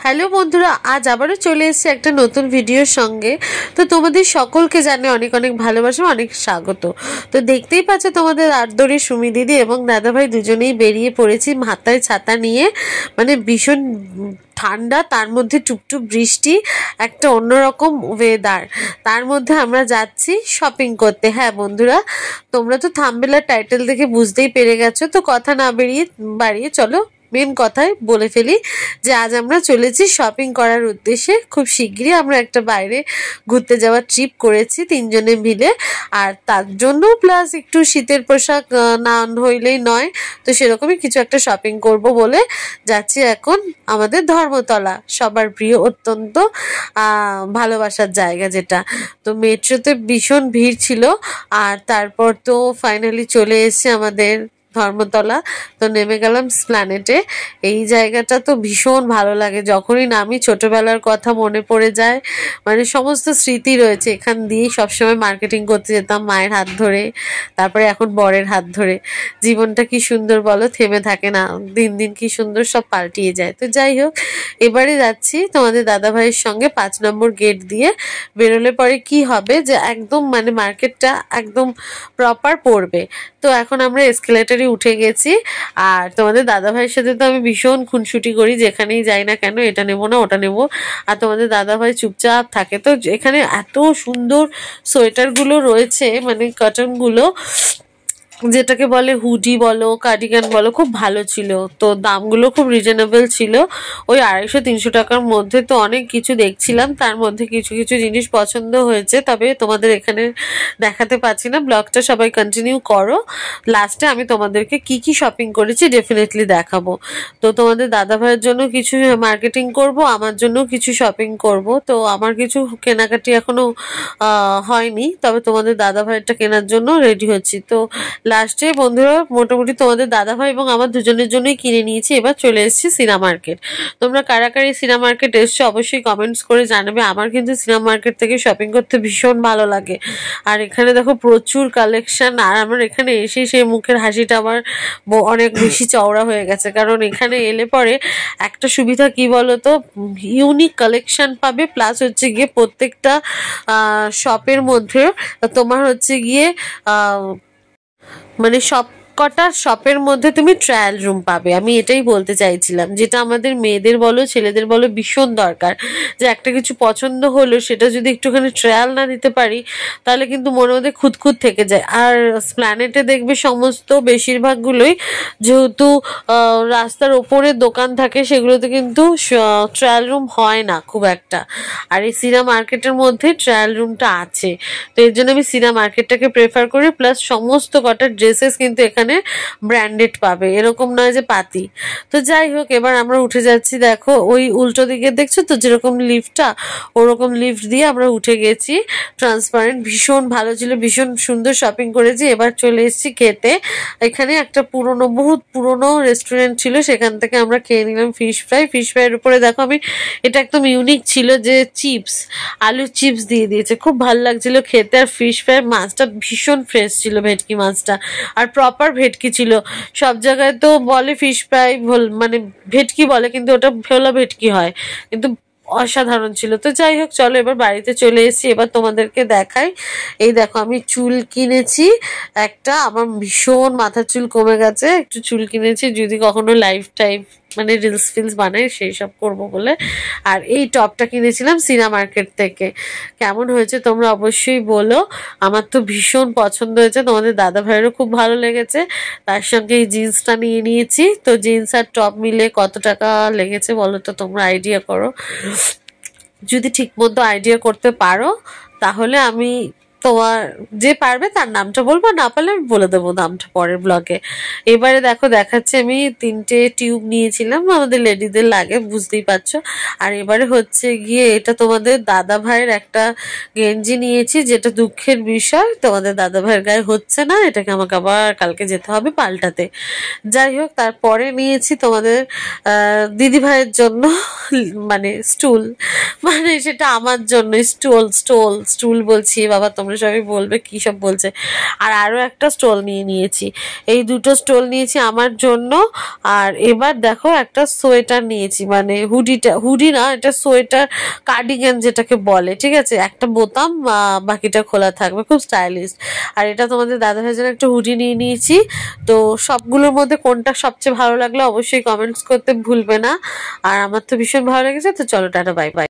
Hello বন্ধুরা, আজ আবারও চলে এসেছি একটা নতুন ভিডিওর সঙ্গে। তো তোমাদের সকলকে জানে অনেক অনেক ভালোবাসা, অনেক স্বাগত। তো দেখতেই পাচ্ছ তোমাদের আটদরে সুমি দিদি এবং দাদাভাই দুজনেই বেরিয়ে পড়েছি মাথায় ছাতা নিয়ে। মানে ভীষণ ঠান্ডা, তার মধ্যে টুপটুপ বৃষ্টি, একটা অন্যরকম ওয়েদার। তার মধ্যে আমরা যাচ্ছি শপিং করতে। হ্যাঁ বন্ধুরা, তোমরা তো থাম্বনেল টাইটেল দেখে বুঝতেই পেরে গেছো। তো কথা না বাড়িয়ে চলো মেন কথায় বলে ফেলি যে আজ আমরা চলেছি শপিং করার উদ্দেশ্যে। খুব শিগগিরই আমরা একটা বাইরে ঘুরতে যাওয়ার ট্রিপ করেছি তিনজনে মিলে, আর তার জন্য প্লাস একটু শীতের পোশাক না হইলেই নয়। তো সেরকমই কিছু একটা শপিং করব বলে যাচ্ছি এখন আমাদের ধর্মতলা, সবার প্রিয়, অত্যন্ত ভালোবাসার জায়গা যেটা। তো মেট্রোতে ভীষণ ভিড় ছিল, আর তারপর তো ফাইনালি চলে এসেছে আমাদের ধর্মতলা। তো নেমে গেলাম স্প্ল্যানেটে। এই জায়গাটা তো ভীষণ ভালো লাগে, যখনই নামি ছোটবেলার কথা মনে পড়ে যায়। মানে সমস্ত স্মৃতি রয়েছে এখান দিয়েই সবসময় মার্কেটিং করতে যেতাম মায়ের হাত ধরে, তারপরে এখন বরের হাত ধরে। জীবনটা কি সুন্দর বলো, থেমে থাকে না, দিন দিন কি সুন্দর সব পাল্টিয়ে যায়। তো যাই হোক, এবারে যাচ্ছি তোমাদের দাদা ভাইয়ের সঙ্গে 5 নম্বর গেট দিয়ে। বেরোলে পরে কি হবে যে একদম মানে মার্কেটটা একদম প্রপার পড়বে। তো এখন আমরা এসকেলেটারে উঠে গেছি, আর তোমাদের দাদা ভাইয়ের সাথে তো আমি ভীষণ খুনসুটি করি, যেখানেই যাই না কেন এটা নেবো না ওটা নেবো, আর তোমাদের দাদা ভাই চুপচাপ থাকে। তো এখানে এত সুন্দর সোয়েটারগুলো রয়েছে, মানে কটনগুলো, যেটাকে বলে হুডি বলো কার্ডিগান বলো, খুব ভালো ছিল। তো দামগুলো খুব রিজনেবল ছিল, ওই 250-300 টাকার মধ্যে। তো অনেক কিছু দেখছিলাম, তার মধ্যে কিছু কিছু জিনিস পছন্দ হয়েছে, তবে তোমাদের এখানে দেখাতে পাচ্ছি না। ব্লগটা সবাই কন্টিনিউ করো, লাস্টে আমি তোমাদেরকে কি কি শপিং করেছি ডেফিনেটলি দেখাবো। তো তোমাদের দাদা ভাইয়ের জন্য কিছু মার্কেটিং করব, আমার জন্য কিছু শপিং করব। তো আমার কিছু কেনাকাটি এখনো হয়নি, তবে তোমাদের দাদা ভাইয়েরটা কেনার জন্য রেডি হচ্ছি। তো লাস্টে বন্ধুরা মোটামুটি তোমাদের দাদা ভাই এবং আমার দুজনের জন্যই কিনে নিয়েছি। এবার চলে এসেছি সিনেমা মার্কেট। তোমরা কারা কারা সিনেমা মার্কেট এসছো অবশ্যই কমেন্টস করে জানাবে। আমার কিন্তু সিনেমা মার্কেট থেকে শপিং করতে ভীষণ ভালো লাগে। আর এখানে দেখো প্রচুর কালেকশন, আর আমার এখানে এসে সেই মুখের হাসিটা আমার অনেক বেশি চওড়া হয়ে গেছে। কারণ এখানে এলে পরে একটা সুবিধা কি বলতো, ইউনিক কালেকশন পাবে, প্লাস হচ্ছে গিয়ে প্রত্যেকটা শপের মধ্যে তোমার হচ্ছে গিয়ে মানে সব কটা শপের মধ্যে তুমি ট্রায়াল রুম পাবে। আমি এটাই বলতে চাইছিলাম, যেটা আমাদের মেয়েদের বলো ছেলেদের বলো ভীষণ দরকার, যে একটা কিছু পছন্দ হলো সেটা যদি একটুখানি ট্রায়াল না দিতে পারি তাহলে কিন্তু মনের মধ্যে খুঁতখুত থেকে যায়। আর প্ল্যানেটে দেখবে সমস্ত বেশিরভাগগুলোই যেহেতু রাস্তার ওপরে দোকান থাকে, সেগুলোতে কিন্তু ট্রায়াল রুম হয় না খুব একটা। আর এই সিনেমা মার্কেটের মধ্যে ট্রায়াল রুমটা আছে, তো এর জন্য আমি সিনেমা মার্কেটটাকে প্রেফার করি। প্লাস সমস্ত কটা ড্রেসেস কিন্তু এখানে ব্র্যান্ডেড পাবে, এরকম নয় যে পাতি। তো যাই হোক, এবার আমরা উঠে যাচ্ছি। দেখো ওই উল্টো দিকে দেখছো তো যেরকম লিফটটা, ওরকম লিফট দিয়ে আমরা উঠে গেছি। ট্রান্সপারেন্ট, ভীষণ ভালো ছিল, ভীষণ সুন্দর শপিং করেছি। এবার চলে এসেছি খেতে। এখানে একটা বহুত পুরনো রেস্টুরেন্ট ছিল, সেখান থেকে আমরা খেয়ে নিলাম ফিশ ফ্রাই। ফিশ ফ্রাইয়ের উপরে দেখো আমি, এটা একদম ইউনিক ছিল যে চিপস, আলু চিপস দিয়ে দিয়েছে, খুব ভালো লাগছিল খেতে। আর ফিশ ফ্রাই মাছটা ভীষণ ফ্রেশ ছিল, ভেটকি মাছটা, আর প্রপার ভেটকি ছিল। সব জায়গায় তো বলে ফিশ ফ্রাই মানে ভেটকি বলে, কিন্তু ওটা ভোলা ভেটকি হয়, কিন্তু অসাধারণ ছিল। তো যাই হোক, চলো এবার বাড়িতে চলে এসেছি। এবার তোমাদেরকে দেখাই, এই দেখো আমি চুল কিনেছি একটা, আমার ভীষণ মাথার চুল কমে গেছে, একটু চুল কিনেছি, যদি কখনো লাইফ টাইম মানে রিলস ফিলস বানাই সেই সব করবো বলে। আর এই টপটা কিনেছিলাম সিনেমা মার্কেট থেকে। কেমন হয়েছে তোমরা অবশ্যই বলো, আমার তো ভীষণ পছন্দ হয়েছে, তোমাদের দাদা ভাইয়েরও খুব ভালো লেগেছে। তার সঙ্গে এই জিন্সটা নিয়ে নিয়েছি। তো জিন্স আর টপ মিলে কত টাকা লেগেছে বলো তো, তোমরা আইডিয়া করো। যদি ঠিক মতো আইডিয়া করতে পারো তাহলে আমি তোমার, যে পারবে তার নামটা বলবো, না পারলে আমি বলে দেবো নামটা পরের ব্লগে। এবারে দেখো দেখাচ্ছে, আমি 3টে টিউব নিয়েছিলাম, আমাদের লেডিদের লাগে বুঝতেই পারছো। আর এবারে হচ্ছে গিয়ে এটা তোমাদের দাদা ভাইয়ের একটা গেঞ্জি নিয়েছি, যেটা দুঃখের বিষয় তোমাদের দাদা ভাইয়ের গায়ে হচ্ছে না, এটাকে আমাকে আবার কালকে যেতে হবে পাল্টাতে। যাই হোক, তারপরে নিয়েছি তোমাদের দিদি ভাইয়ের জন্য মানে স্টুল, মানে সেটা আমার জন্য স্টুল বলছি বাবা, তোমরা তোমরা সবাই বলবে কী সব বলছে। আর আরও একটা স্টোল নিয়েছি, এই দুটো স্টোল নিয়েছি আমার জন্য। আর এবার দেখো একটা সোয়েটার নিয়েছি, মানে হুডি না, এটা সোয়েটার কার্ডিগান যেটাকে বলে, ঠিক আছে, একটা বোতাম বাকিটা খোলা থাকবে, খুব স্টাইলিশ। আর এটা তোমাদের দাদাভাইয়ের জন্য একটা হুডি নিয়েছি। তো সবগুলোর মধ্যে কোনটা সবচেয়ে ভালো লাগলো অবশ্যই কমেন্টস করতে ভুলবে না। আর আমার তো ভীষণ ভালো লেগেছে। তো চলো, টাটা, বাই বাই।